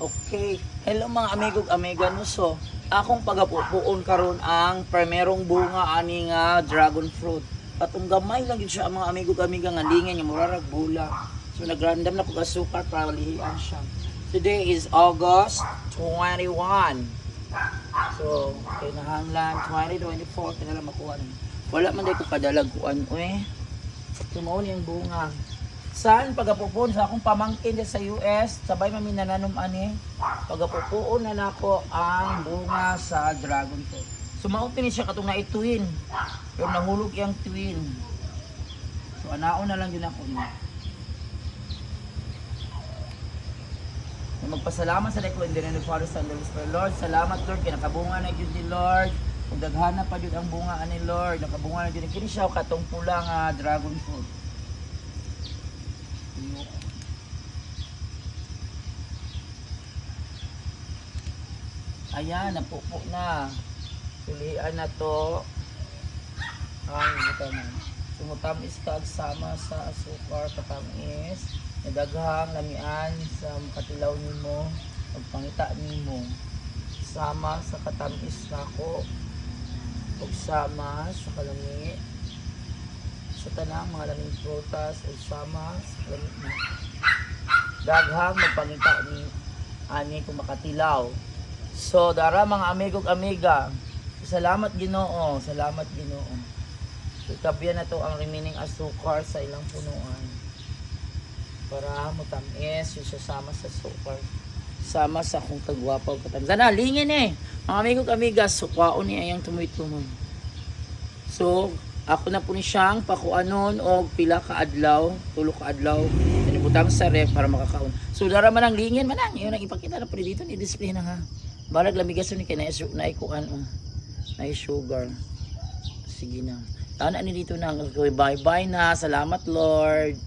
Okay. Hello mga amigog amiga no. So, akong pagapupuon karon ang primerong bunga ani nga dragon fruit. Katong gamay lang gyud siya ang mga amigog amiga nga lingan niya murarag bula. So nagrandom na ko asukar para lihian siya. Today is August 21. So, kinahanglan 2024 kinala makuha. Wala man day ko kadalag kuan Tumaon yung bunga. Saan pagapupon sa akong pamangkin sa US, sabay mami nananom ani. Pagapupuon na nako ang bunga sa dragon fruit. Sumautin siya katong naituin. Pero nahulog yung twin. So anaon na lang yun ako niya. Magpasalamat sa dako in the name of the Father, Son, and Holy Spirit. Lord, salamat Lord kay nakabunga na gyud ni Lord. Ug daghana pa gyud ang bunga ani Lord. Nakabunga na gyud kini siya katong pula nga dragon fruit. Ayan, napupo na. Pilihan na to. Ang ito na. Sumutamis ka sama sa asukar, patamis. Nadaghang lamian sa katilaw nimo. Pagpangita nimo. Sama sa katamis nako. Ug sama sa kalami. Sa tanang mga laming prutas. Ug sama sa kalami. Daghang magpangita ni ani kung makatilaw. So, dara mga amigog amiga. Salamat Ginoo, salamat Ginoo. Ikabyan na to ang remaining asukar sa ilang punuan. Para mutamis yung sasama sa sukar. Sama sa akong kagwapaw katamis. Sana, lingin Mga amigog amiga, sukwaon niya yung tumoy-tumoy. So, ako na po ni siyang pakuanon o pila ka adlaw, tulo ka adlaw. Pinibutang sa ref para makakaon. So, dara man ang lingin, manang. Yun ang ipakita na po dito, ni-display na ha. Balag lamigas ni kay na ikuan na sugar. Sige na. Tana ni dito na bye-bye na. Salamat Lord.